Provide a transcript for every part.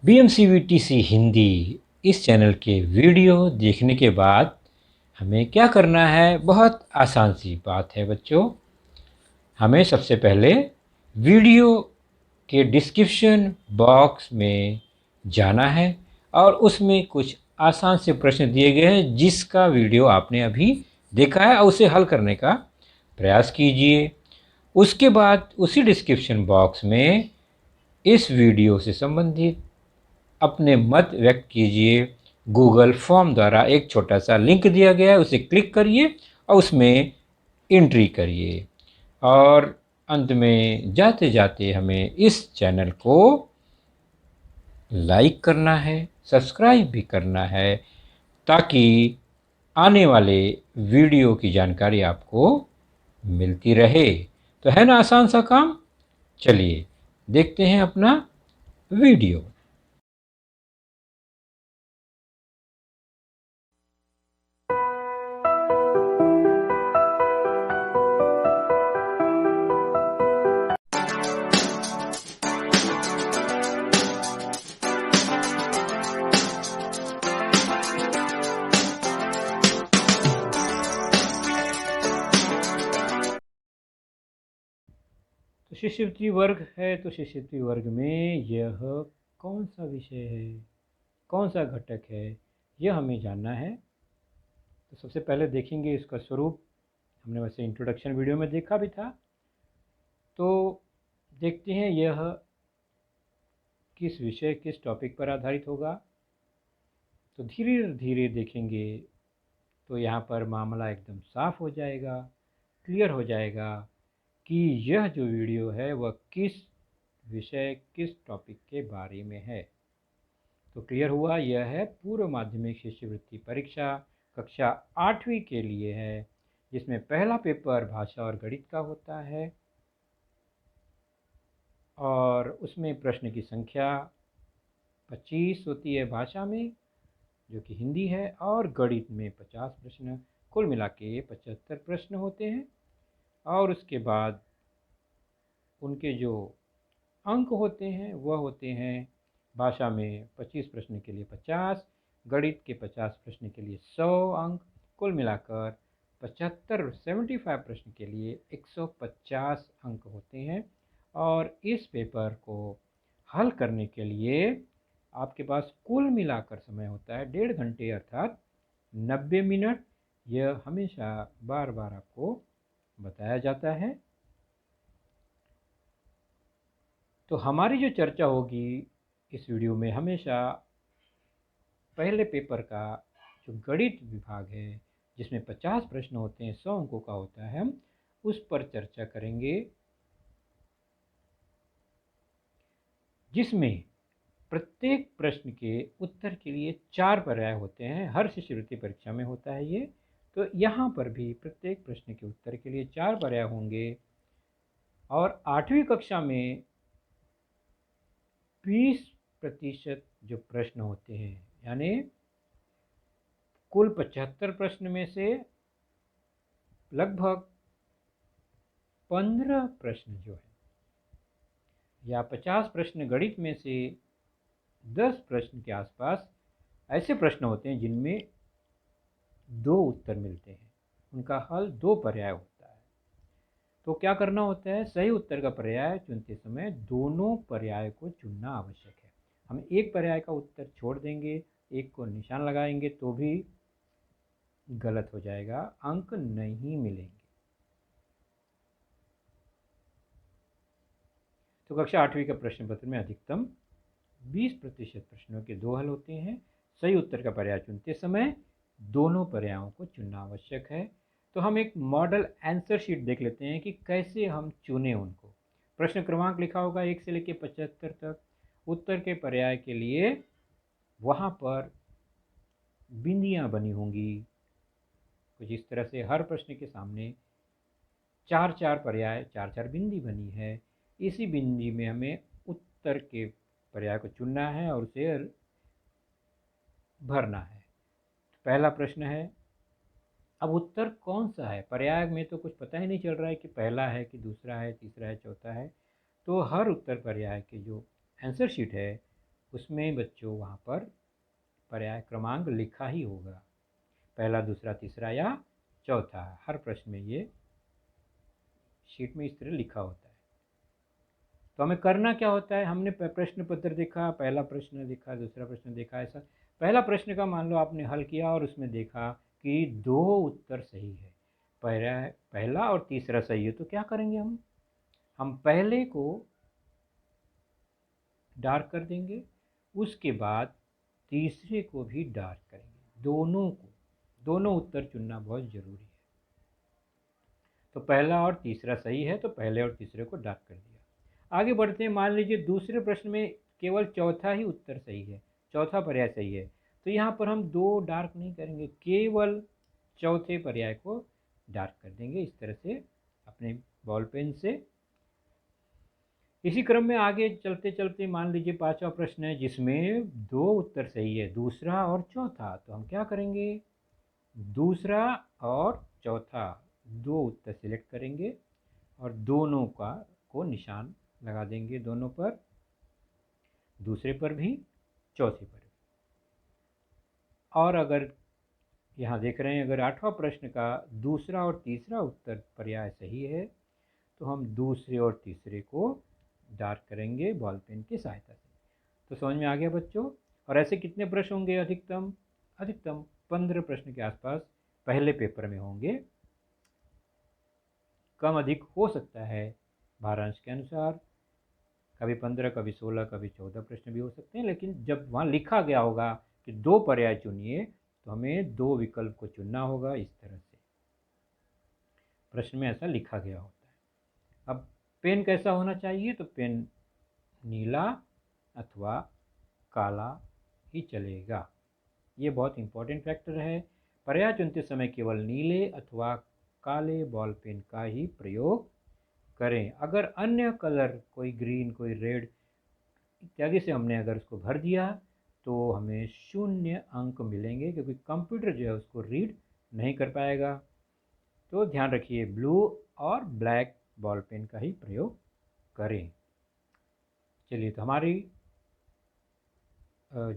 BMCVTC Hindi इस channel के video देखने के बाद हमें क्या करना है? बहुत आसान सी बात है बच्चों। हमें सबसे पहले वीडियो के डिस्क्रिप्शन बॉक्स में जाना है और उसमें कुछ आसान से प्रश्न दिए गए हैं जिसका वीडियो आपने अभी देखा है और उसे हल करने का प्रयास कीजिए। उसके बाद उसी डिस्क्रिप्शन बॉक्स में इस वीडियो से संबंधित अपने मत व्यक्त कीजिए। गूगल फॉर्म द्वारा एक छोटा सा लिंक दिया गया है, उसे क्लिक करिए और उसमें एंट्री करिए। और अंत में जाते जाते हमें इस चैनल को लाइक करना है, सब्सक्राइब भी करना है ताकि आने वाले वीडियो की जानकारी आपको मिलती रहे। तो है ना आसान सा काम? चलिए देखते हैं अपना वीडियो। तो शिष्यवृत्ति वर्ग है, तो शिष्यवृत्ति वर्ग में यह कौन सा विषय है, कौन सा घटक है, यह हमें जानना है। तो सबसे पहले देखेंगे इसका स्वरूप। हमने वैसे इंट्रोडक्शन वीडियो में देखा भी था। तो देखते हैं यह किस विषय, किस टॉपिक पर आधारित होगा। तो धीरे धीरे देखेंगे तो यहाँ पर मामला एकदम साफ हो जाएगा, क्लियर हो जाएगा कि यह जो वीडियो है वह किस विषय, किस टॉपिक के बारे में है। तो क्लियर हुआ, यह है पूर्व माध्यमिक शिष्यवृत्ति परीक्षा कक्षा 8वीं के लिए है, जिसमें पहला पेपर भाषा और गणित का होता है और उसमें प्रश्न की संख्या 25 होती है भाषा में, जो कि हिंदी है, और गणित में 50 प्रश्न, कुल मिला के 75 प्रश्न होते हैं। और उसके बाद उनके जो अंक होते हैं वह होते हैं भाषा में 25 प्रश्न के लिए 50, गणित के 50 प्रश्न के लिए 100 अंक, कुल मिलाकर 75 प्रश्न के लिए 150 अंक होते हैं। और इस पेपर को हल करने के लिए आपके पास कुल मिलाकर समय होता है 1.5 घंटे अर्थात 90 मिनट। यह हमेशा बार बार आपको बताया जाता है। तो हमारी जो चर्चा होगी इस वीडियो में हमेशा पहले पेपर का जो गणित विभाग है, जिसमें 50 प्रश्न होते हैं, 100 अंकों का होता है, हम उस पर चर्चा करेंगे, जिसमें प्रत्येक प्रश्न के उत्तर के लिए 4 पर्याय होते हैं। हर शिष्यवृत्ति परीक्षा में होता है ये। तो यहाँ पर भी प्रत्येक प्रश्न के उत्तर के लिए 4 पर्याय होंगे। और 8वीं कक्षा में 20% जो प्रश्न होते हैं, यानी कुल 75 प्रश्न में से लगभग 15 प्रश्न जो है, या 50 प्रश्न गणित में से 10 प्रश्न के आसपास ऐसे प्रश्न होते हैं जिनमें 2 उत्तर मिलते हैं, उनका हल 2 पर्याय होता है। तो क्या करना होता है? सही उत्तर का पर्याय चुनते समय दोनों पर्याय को चुनना आवश्यक है। हम एक पर्याय का उत्तर छोड़ देंगे, एक को निशान लगाएंगे तो भी गलत हो जाएगा, अंक नहीं मिलेंगे। तो कक्षा 8वीं का प्रश्न पत्र में अधिकतम 20% प्रश्नों के 2 हल होते हैं। सही उत्तर का पर्याय चुनते समय दोनों पर्यायों को चुनना आवश्यक है। तो हम एक मॉडल आंसर शीट देख लेते हैं कि कैसे हम चुने उनको। प्रश्न क्रमांक लिखा होगा 1 से लेकर 75 तक। उत्तर के पर्याय के लिए वहाँ पर बिंदियाँ बनी होंगी कुछ इस तरह से। हर प्रश्न के सामने 4-4 पर्याय, 4-4 बिंदी बनी है। इसी बिंदी में हमें उत्तर के पर्याय को चुनना है और उसे भरना है। पहला प्रश्न है, अब उत्तर कौन सा है? पर्याय में तो कुछ पता ही नहीं चल रहा है कि पहला है कि दूसरा है, तीसरा है, चौथा है। तो हर उत्तर पर्याय की जो आंसर शीट है उसमें बच्चों वहाँ पर पर्याय क्रमांक लिखा ही होगा, पहला, दूसरा, तीसरा या चौथा। हर प्रश्न में ये शीट में इस तरह लिखा होता है। तो हमें करना क्या होता है, हमने प्रश्न पत्र देखा, पहला प्रश्न देखा, दूसरा प्रश्न देखा, ऐसा पहला प्रश्न का मान लो आपने हल किया और उसमें देखा कि 2 उत्तर सही है, पहला और तीसरा सही है, तो क्या करेंगे हम पहले को डार्क कर देंगे, उसके बाद तीसरे को भी डार्क करेंगे, दोनों उत्तर चुनना बहुत ज़रूरी है। तो पहला और तीसरा सही है तो पहले और तीसरे को डार्क कर दिया। आगे बढ़ते हैं, मान लीजिए दूसरे प्रश्न में केवल चौथा ही उत्तर सही है, चौथा पर्याय सही है, तो यहाँ पर हम 2 डार्क नहीं करेंगे, केवल चौथे पर्याय को डार्क कर देंगे इस तरह से अपने बॉल पेन से। इसी क्रम में आगे चलते चलते मान लीजिए 5वां प्रश्न है जिसमें 2 उत्तर सही है, दूसरा और चौथा, तो हम क्या करेंगे, दूसरा और चौथा 2 उत्तर सिलेक्ट करेंगे और दोनों को निशान लगा देंगे, दोनों पर, दूसरे पर भी, चौथे पर भी। और अगर यहाँ देख रहे हैं, अगर 8वां प्रश्न का दूसरा और तीसरा उत्तर पर्याय सही है तो हम दूसरे और तीसरे को डार्क करेंगे बॉल पेन की सहायता से। तो समझ में आ गया बच्चों। और ऐसे कितने प्रश्न होंगे, अधिकतम 15 प्रश्न के आसपास पहले पेपर में होंगे, कम अधिक हो सकता है भारांश के अनुसार, कभी 15, कभी 16, कभी 14 प्रश्न भी हो सकते हैं, लेकिन जब वहाँ लिखा गया होगा कि 2 पर्याय चुनिए तो हमें 2 विकल्प को चुनना होगा, इस तरह से प्रश्न में ऐसा लिखा गया होता है। अब पेन कैसा होना चाहिए, तो पेन नीला अथवा काला ही चलेगा, ये बहुत इंपॉर्टेंट फैक्टर है। पर्याय चुनते समय केवल नीले अथवा काले बॉल पेन का ही प्रयोग करें। अगर अन्य कलर, कोई ग्रीन, कोई रेड इत्यादि से हमने अगर उसको भर दिया तो हमें 0 अंक मिलेंगे, क्योंकि कंप्यूटर जो है उसको रीड नहीं कर पाएगा। तो ध्यान रखिए, ब्लू और ब्लैक बॉल पेन का ही प्रयोग करें। चलिए, तो हमारी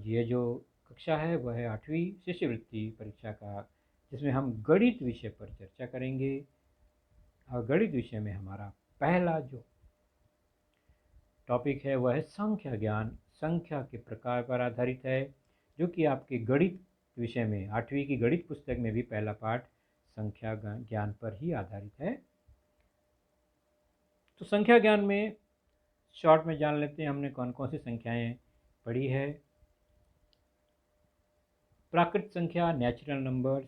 ये जो कक्षा है वह है 8वीं शिष्यवृत्ति परीक्षा का, जिसमें हम गणित विषय पर चर्चा करेंगे। और गणित विषय में हमारा पहला जो टॉपिक है वह है संख्या ज्ञान, संख्या के प्रकार पर आधारित है, जो कि आपके गणित विषय में 8वीं की गणित पुस्तक में भी पहला पाठ संख्या ज्ञान पर ही आधारित है। तो संख्या ज्ञान में शॉर्ट में जान लेते हैं हमने कौन कौन सी संख्याएं पढ़ी है। प्राकृत संख्या, नेचुरल नंबर्स,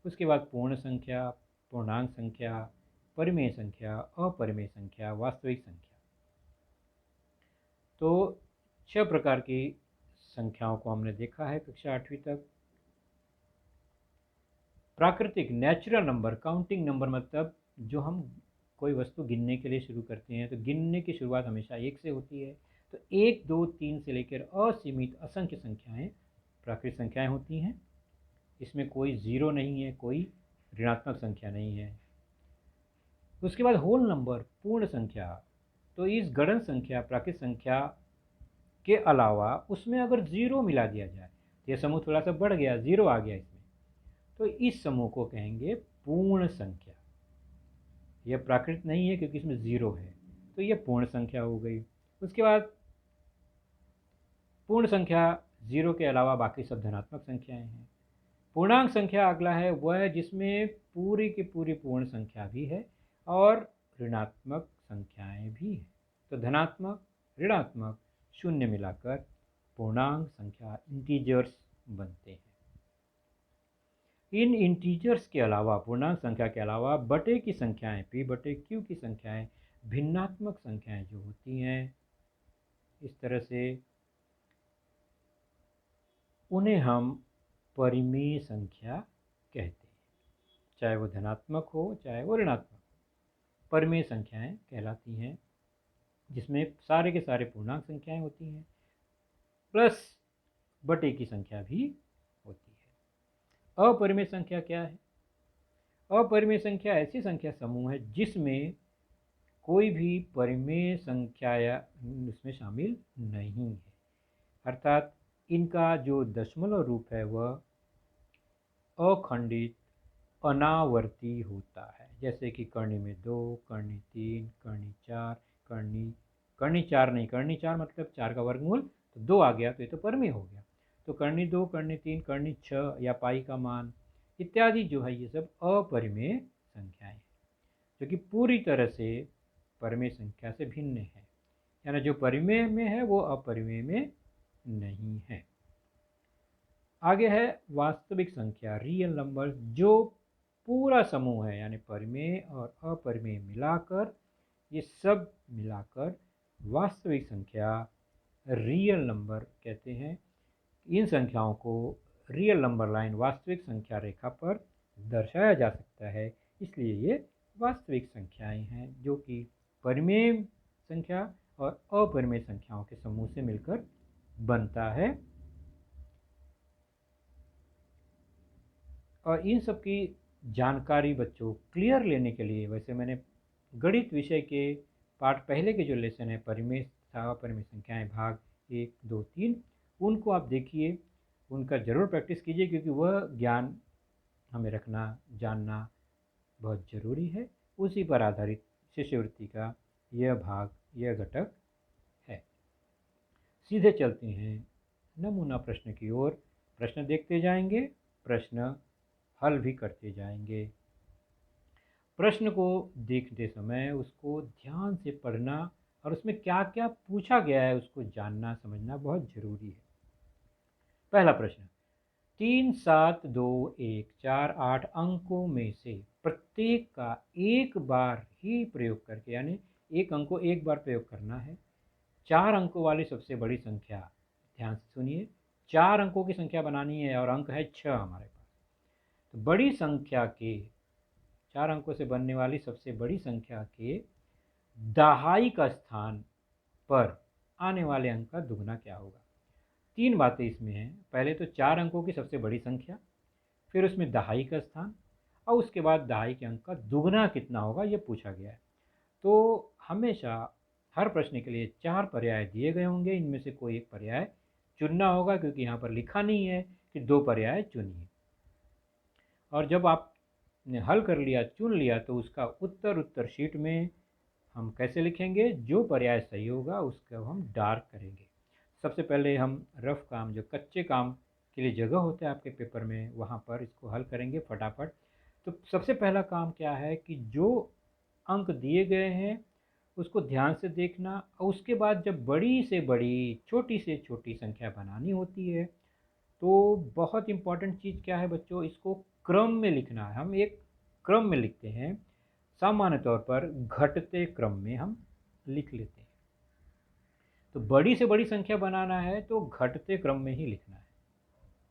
उसके बाद पूर्ण संख्या, पूर्णांक संख्या, परिमेय संख्या, अपरिमेय संख्या, वास्तविक संख्या। तो 6 प्रकार की संख्याओं को हमने देखा है कक्षा 8वीं तक। प्राकृतिक, नेचुरल नंबर, काउंटिंग नंबर, मतलब जो हम कोई वस्तु गिनने के लिए शुरू करते हैं तो गिनने की शुरुआत हमेशा 1 से होती है। तो 1, 2, 3 से लेकर असीमित असंख्य संख्याएं प्राकृतिक संख्याएं होती हैं। इसमें कोई ज़ीरो नहीं है, कोई ऋणात्मक संख्या नहीं है। उसके बाद होल नंबर, पूर्ण संख्या, तो इस गणन संख्या, प्राकृतिक संख्या के अलावा उसमें अगर ज़ीरो मिला दिया जाए, तो यह समूह थोड़ा सा बढ़ गया, ज़ीरो आ गया इसमें, तो इस समूह को कहेंगे पूर्ण संख्या। यह प्राकृतिक नहीं है क्योंकि इसमें ज़ीरो है, तो यह पूर्ण संख्या हो गई। उसके बाद पूर्ण संख्या, ज़ीरो के अलावा बाकी सब धनात्मक संख्याएं हैं। पूर्णांक संख्या अगला है, वह जिसमें पूरी की पूरी पूर्ण संख्या भी है और ऋणात्मक संख्याएं भी हैं। तो धनात्मक, ऋणात्मक, शून्य मिलाकर पूर्णांक संख्या, इंटीजर्स बनते हैं। इन इंटीजर्स के अलावा, पूर्णांक संख्या के अलावा बटे की संख्याएं, p बटे q की संख्याएं, भिन्नात्मक संख्याएं जो होती हैं, इस तरह से उन्हें हम परिमेय संख्या कहते हैं। चाहे वो धनात्मक हो चाहे वो ऋणात्मक हो, परिमेय संख्याएं कहलाती हैं, जिसमें सारे के सारे पूर्णांक संख्याएं होती हैं प्लस बटे की संख्या भी होती है। अपरिमेय संख्या क्या है? अपरिमेय संख्या ऐसी संख्या समूह है जिसमें कोई भी परिमेय संख्या उसमें शामिल नहीं है। अर्थात इनका जो दशमलव रूप है वह अखंडित अनावर्ती होता है। जैसे कि कर्णी में 2, कर्णी 3, कर्णी 4, कर्णी कर्णी 4 नहीं, कर्णी 4 मतलब 4 का वर्गमूल, तो 2 आ गया तो ये तो परमेय हो गया। तो कर्णी 2, कर्णी 3, कर्णी 6 या पाई का मान इत्यादि जो है ये सब अपरिमेय संख्याएं हैं, जो कि पूरी तरह से परिमेय संख्या से भिन्न है। यानी जो परिमेय में है वो अपरिमेय में नहीं है। आगे है वास्तविक संख्या, रियल नंबर, जो पूरा समूह है, यानी परिमेय और अपरिमेय मिलाकर, ये सब मिलाकर वास्तविक संख्या, रियल नंबर कहते हैं। इन संख्याओं को रियल नंबर लाइन, वास्तविक संख्या रेखा पर दर्शाया जा सकता है, इसलिए ये वास्तविक संख्याएं हैं, जो कि परिमेय संख्या और अपरिमेय संख्याओं के समूह से मिलकर बनता है। और इन सब की जानकारी बच्चों क्लियर लेने के लिए, वैसे मैंने गणित विषय के पाठ पहले के जो लेसन है, परिमेय तथा अपरिमेय संख्याएं भाग 1, 2, 3, उनको आप देखिए, उनका ज़रूर प्रैक्टिस कीजिए, क्योंकि वह ज्ञान हमें रखना, जानना बहुत ज़रूरी है। उसी पर आधारित शिष्यवृत्ति का यह भाग, यह घटक है। सीधे चलते हैं नमूना प्रश्न की ओर। प्रश्न देखते जाएंगे, प्रश्न हल भी करते जाएंगे। प्रश्न को देखते समय उसको ध्यान से पढ़ना और उसमें क्या क्या पूछा गया है उसको जानना समझना बहुत जरूरी है। पहला प्रश्न, 3, 7, 2, 1, 4, 8 अंकों में से प्रत्येक का एक बार ही प्रयोग करके, यानी एक अंक को एक बार प्रयोग करना है। 4 अंकों वाली सबसे बड़ी संख्या, ध्यान से सुनिए, 4 अंकों की संख्या बनानी है और अंक है 6 हमारे पास। तो बड़ी संख्या के, 4 अंकों से बनने वाली सबसे बड़ी संख्या के दहाई का स्थान पर आने वाले अंक का दुगना क्या होगा। 3 बातें इसमें हैं। पहले तो 4 अंकों की सबसे बड़ी संख्या, फिर उसमें दहाई का स्थान, और उसके बाद दहाई के अंक का दुगना कितना होगा ये पूछा गया है। तो हमेशा हर प्रश्न के लिए 4 पर्याय दिए गए होंगे, इनमें से कोई एक पर्याय चुनना होगा, क्योंकि यहाँ पर लिखा नहीं है कि 2 पर्याय चुनिए। और जब आपने हल कर लिया, चुन लिया, तो उसका उत्तर शीट में हम कैसे लिखेंगे, जो पर्याय सही होगा उसका हम डार्क करेंगे। सबसे पहले हम रफ काम, जो कच्चे काम के लिए जगह होता है आपके पेपर में, वहाँ पर इसको हल करेंगे फटाफट। तो सबसे पहला काम क्या है कि जो अंक दिए गए हैं उसको ध्यान से देखना, और उसके बाद जब बड़ी से बड़ी, छोटी से छोटी संख्या बनानी होती है, तो बहुत इम्पॉर्टेंट चीज़ क्या है बच्चों, इसको क्रम में लिखना है। हम एक क्रम में लिखते हैं, सामान्य तौर पर घटते क्रम में हम लिख लेते हैं। तो बड़ी से बड़ी संख्या बनाना है तो घटते क्रम में ही लिखना है,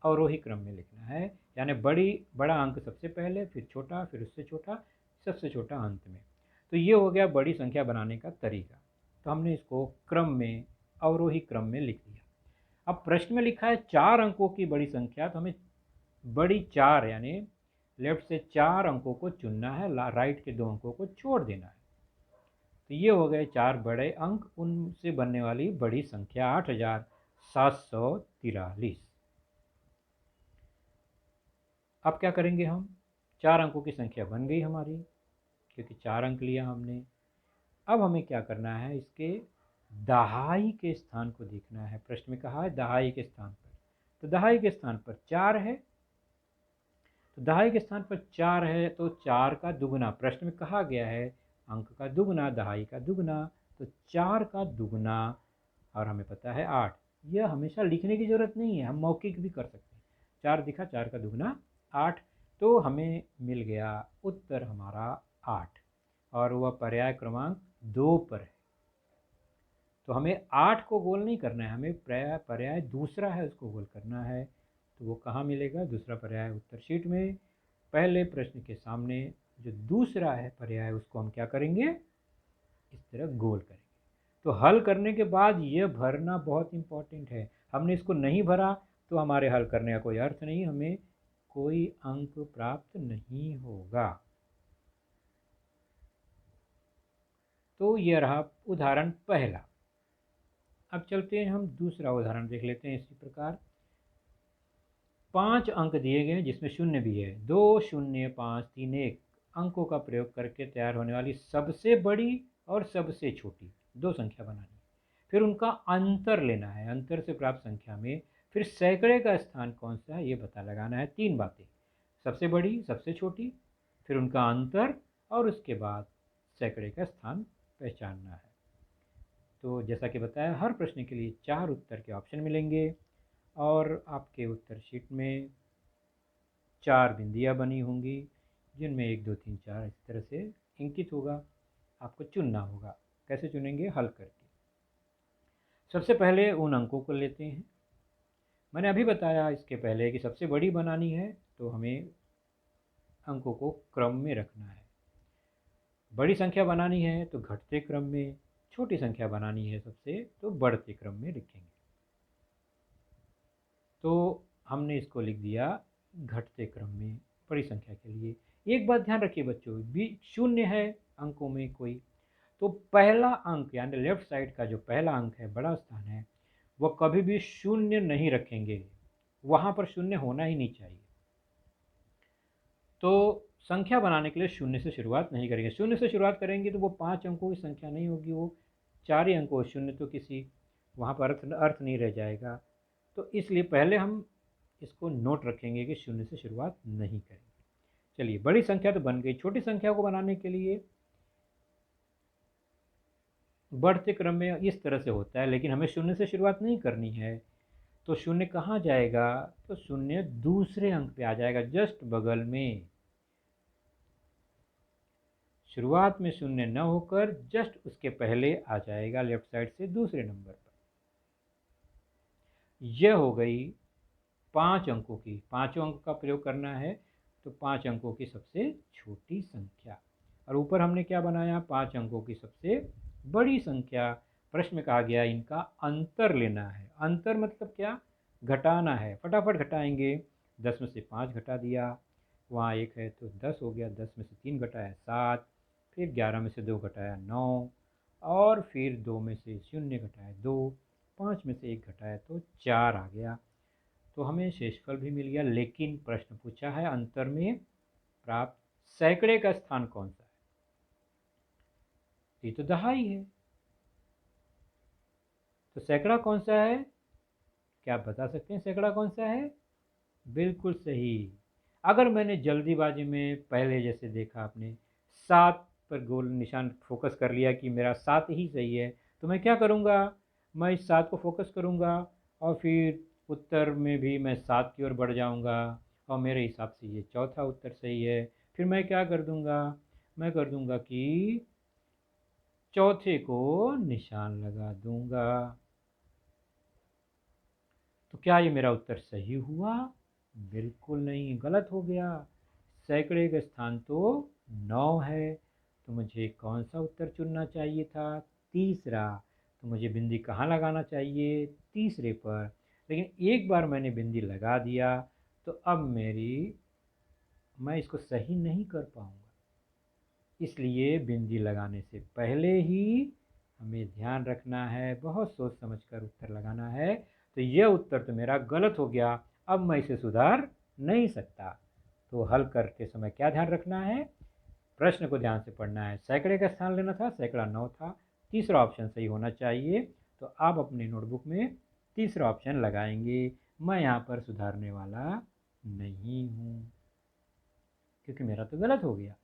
अवरोही क्रम में लिखना है, यानी बड़ा अंक सबसे पहले, फिर छोटा, फिर उससे छोटा, सबसे छोटा अंत में। तो ये हो गया बड़ी संख्या बनाने का तरीका। तो हमने इसको क्रम में, अवरोही क्रम में लिख दिया। अब प्रश्न में लिखा है 4 अंकों की बड़ी संख्या, तो हमें बड़ी 4 यानी लेफ्ट से 4 अंकों को चुनना है, राइट के 2 अंकों को छोड़ देना है। तो ये हो गए 4 बड़े अंक, उनसे बनने वाली बड़ी संख्या 8743। अब क्या करेंगे हम, 4 अंकों की संख्या बन गई हमारी, क्योंकि 4 अंक लिया हमने। अब हमें क्या करना है, इसके दहाई के स्थान को देखना है। प्रश्न में कहा है दहाई के स्थान पर, तो दहाई के स्थान पर 4 है, तो दहाई के स्थान पर 4 है तो 4 का दुगना, प्रश्न में कहा गया है अंक का दुगना, दहाई का दुगना, तो 4 का दुगना, और हमें पता है 8। यह हमेशा लिखने की ज़रूरत नहीं है, हम मौखिक भी कर सकते हैं। 4 दिखा, 4 का दुगना 8, तो हमें मिल गया उत्तर हमारा 8, और वह पर्याय क्रमांक 2 पर है। तो हमें 8 को गोल नहीं करना है, हमें पर्याय दूसरा है उसको गोल करना है। तो वो कहाँ मिलेगा, दूसरा पर्याय उत्तर शीट में, पहले प्रश्न के सामने जो दूसरा है पर्याय, उसको हम क्या करेंगे, इस तरह गोल करेंगे। तो हल करने के बाद ये भरना बहुत इम्पोर्टेंट है। हमने इसको नहीं भरा तो हमारे हल करने का कोई अर्थ नहीं, हमें कोई अंक प्राप्त नहीं होगा। तो यह रहा उदाहरण पहला। अब चलते हैं, हम दूसरा उदाहरण देख लेते हैं इसी प्रकार। 5 अंक दिए गए हैं जिसमें शून्य भी है। 2 0 5 3 1 अंकों का प्रयोग करके तैयार होने वाली सबसे बड़ी और सबसे छोटी दो संख्या बनानी है। फिर उनका अंतर लेना है। अंतर से प्राप्त संख्या में फिर सैकड़े का स्थान कौन सा है ये पता लगाना है। 3 बातें, सबसे बड़ी, सबसे छोटी, फिर उनका अंतर, और उसके बाद सैकड़े का स्थान पहचानना है। तो जैसा कि बताया, हर प्रश्न के लिए 4 उत्तर के ऑप्शन मिलेंगे और आपके उत्तर शीट में 4 बिंदियाँ बनी होंगी जिनमें 1 2 3 4 इस तरह से इंकित होगा। आपको चुनना होगा। कैसे चुनेंगे? हल करके। सबसे पहले उन अंकों को लेते हैं। मैंने अभी बताया इसके पहले कि सबसे बड़ी बनानी है तो हमें अंकों को क्रम में रखना है। बड़ी संख्या बनानी है तो घटते क्रम में, छोटी संख्या बनानी है सबसे तो बढ़ते क्रम में लिखेंगे। तो हमने इसको लिख दिया घटते क्रम में बड़ी संख्या के लिए। एक बात ध्यान रखिए बच्चों, शून्य है अंकों में कोई, तो पहला अंक यानी लेफ्ट साइड का जो पहला अंक है, बड़ा स्थान है, वह कभी भी शून्य नहीं रखेंगे। वहाँ पर शून्य होना ही नहीं चाहिए। तो संख्या बनाने के लिए शून्य से शुरुआत नहीं करेंगे। शून्य से शुरुआत करेंगे तो वो 5 अंकों की संख्या नहीं होगी, वो 4 ही अंकों। शून्य तो किसी वहाँ पर अर्थ नहीं रह जाएगा। तो इसलिए पहले हम इसको नोट रखेंगे कि शून्य से शुरुआत नहीं करेंगे। चलिए, बड़ी संख्या तो बन गई। छोटी संख्या को बनाने के लिए बढ़ते क्रम में इस तरह से होता है, लेकिन हमें शून्य से शुरुआत नहीं करनी है। तो शून्य कहाँ जाएगा? तो शून्य दूसरे अंक पे आ जाएगा, जस्ट बगल में। शुरुआत में शून्य न होकर जस्ट उसके पहले आ जाएगा, लेफ्ट साइड से दूसरे नंबर पर। यह हो गई 5 अंकों की। 5 अंक का प्रयोग करना है तो 5 अंकों की सबसे छोटी संख्या। और ऊपर हमने क्या बनाया? 5 अंकों की सबसे बड़ी संख्या। प्रश्न में कहा गया इनका अंतर लेना है। अंतर मतलब क्या? घटाना है। फटाफट घटाएंगे। 10 में से 5 घटा दिया, वहाँ 1 है तो 10 हो गया। 10 में से 3 घटाया 7, फिर 11 में से 2 घटाया 9, और फिर 2 में से 0 घटाया 2, 5 में से 1 घटाया तो 4 आ गया। तो हमें शेषफल भी मिल गया। लेकिन प्रश्न पूछा है अंतर में प्राप्त सैकड़े का स्थान कौन सा है? ये तो दहाई है। तो सैकड़ा कौन सा है? क्या आप बता सकते हैं सैकड़ा कौन सा है? बिल्कुल सही। अगर मैंने जल्दीबाजी में पहले जैसे देखा आपने 7 पर गोल निशान फोकस कर लिया कि मेरा 7 ही सही है, तो मैं क्या करूँगा? मैं इस 7 को फोकस करूँगा और फिर उत्तर में भी मैं 7 की ओर बढ़ जाऊँगा और मेरे हिसाब से ये चौथा उत्तर सही है। फिर मैं क्या कर दूँगा? मैं कर दूँगा कि चौथे को निशान लगा दूँगा। तो क्या ये मेरा उत्तर सही हुआ? बिल्कुल नहीं, गलत हो गया। सैकड़े का स्थान तो 9 है। तो मुझे कौन सा उत्तर चुनना चाहिए था? तीसरा। तो मुझे बिंदी कहाँ लगाना चाहिए? तीसरे पर। लेकिन एक बार मैंने बिंदी लगा दिया तो अब मैं इसको सही नहीं कर पाऊँगा। इसलिए बिंदी लगाने से पहले ही हमें ध्यान रखना है, बहुत सोच समझकर उत्तर लगाना है। तो यह उत्तर तो मेरा गलत हो गया, अब मैं इसे सुधार नहीं सकता। तो हल करते समय क्या ध्यान रखना है? प्रश्न को ध्यान से पढ़ना है। सैकड़े का स्थान लेना था, सैकड़ा 9 था, तीसरा ऑप्शन सही होना चाहिए। तो आप अपने नोटबुक में तीसरा ऑप्शन लगाएंगे। मैं यहाँ पर सुधारने वाला नहीं हूँ क्योंकि मेरा तो गलत हो गया।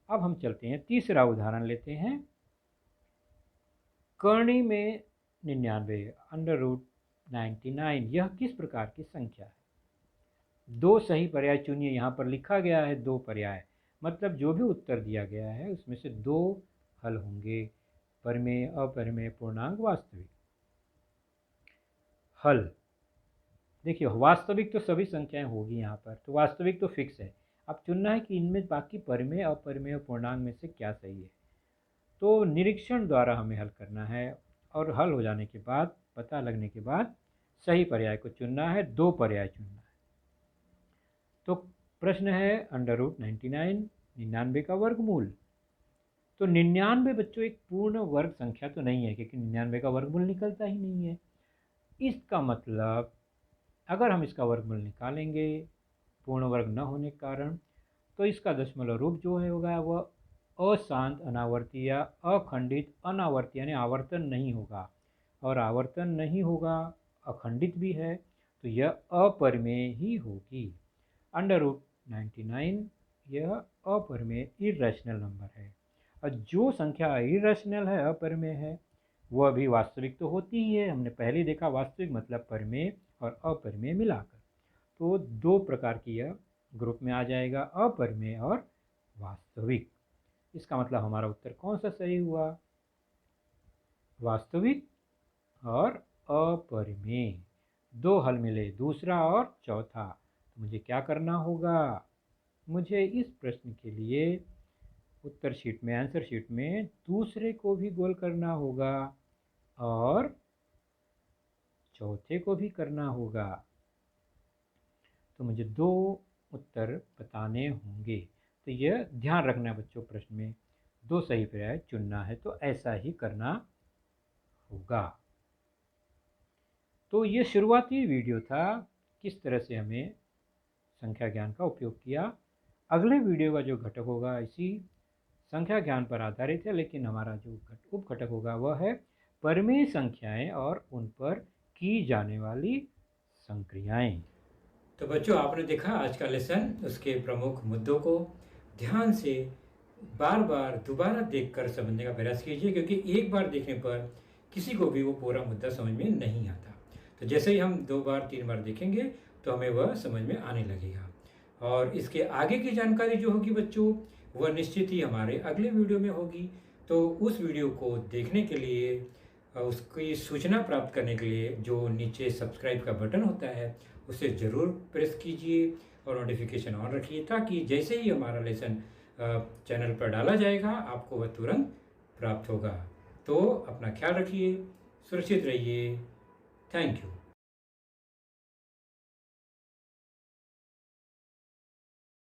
अब हम चलते हैं, तीसरा उदाहरण लेते हैं। करणी में 99, अंडर रूट 99, यह किस प्रकार की संख्या है? दो सही पर्याय चुनिए। यहाँ पर लिखा गया है 2 पर्याय, मतलब जो भी उत्तर दिया गया है उसमें से 2 हल होंगे, परिमेय, अपरिमेय, पूर्णांक, वास्तविक। हल देखिए, वास्तविक तो सभी संख्याएं होगी यहाँ पर, तो वास्तविक तो फिक्स है। अब चुनना है कि इनमें बाकी परिमेय, अपरिमेय और पूर्णांक में से क्या सही है। तो निरीक्षण द्वारा हमें हल करना है और हल हो जाने के बाद, पता लगने के बाद सही पर्याय को चुनना है। 2 पर्याय चुनना है। तो प्रश्न है अंडर रूट 99, 99 का वर्गमूल। तो 99 बच्चों एक पूर्ण वर्ग संख्या तो नहीं है, क्योंकि 99 का वर्गमूल निकलता ही नहीं है। इसका मतलब अगर हम इसका वर्गमूल निकालेंगे पूर्ण वर्ग न होने के कारण, तो इसका दशमलव रूप जो है होगा वह अशांत अनावर्ती या अखंडित अनावर्ती यानी आवर्तन नहीं होगा, और आवर्तन नहीं होगा, अखंडित भी है, तो यह अपरिमेय ही होगी। अंडर रूट 99 यह अपरिमेय इरेशनल नंबर है। और जो संख्या इरेशनल है, अपरिमेय है, वह भी वास्तविक तो होती ही है। हमने पहले देखा वास्तविक मतलब परिमेय और अपरिमेय मिलाकर। तो दो प्रकार की यह ग्रुप में आ जाएगा, अपरिमेय और वास्तविक। इसका मतलब हमारा उत्तर कौन सा सही हुआ? वास्तविक और अपरिमेय। दो हल मिले, दूसरा और चौथा। तो मुझे क्या करना होगा? मुझे इस प्रश्न के लिए उत्तर शीट में, आंसर शीट में दूसरे को भी गोल करना होगा और चौथे को भी करना होगा। तो मुझे दो उत्तर बताने होंगे। तो यह ध्यान रखना बच्चों, प्रश्न में दो सही पर्याय चुनना है, तो ऐसा ही करना होगा। तो ये शुरुआती वीडियो था, किस तरह से हमें संख्या ज्ञान का उपयोग किया। अगले वीडियो का जो घटक होगा इसी संख्या ज्ञान पर आधारित है, लेकिन हमारा जो उप घटक होगा वह है परिमेय संख्याएं और उन पर की जाने वाली संक्रियाएं। तो बच्चों, आपने देखा आज का लेसन, उसके प्रमुख मुद्दों को ध्यान से बार बार दोबारा देखकर समझने का प्रयास कीजिए, क्योंकि एक बार देखने पर किसी को भी वो पूरा मुद्दा समझ में नहीं आता। तो जैसे ही हम 2 बार 3 बार देखेंगे तो हमें वह समझ में आने लगेगा। और इसके आगे की जानकारी जो होगी बच्चों, वह निश्चित ही हमारे अगले वीडियो में होगी। तो उस वीडियो को देखने के लिए, उसकी सूचना प्राप्त करने के लिए जो नीचे सब्सक्राइब का बटन होता है उसे ज़रूर प्रेस कीजिए और नोटिफिकेशन ऑन रखिए, ताकि जैसे ही हमारा लेसन चैनल पर डाला जाएगा आपको वह तुरंत प्राप्त होगा। तो अपना ख्याल रखिए, सुरक्षित रहिए। Thank you.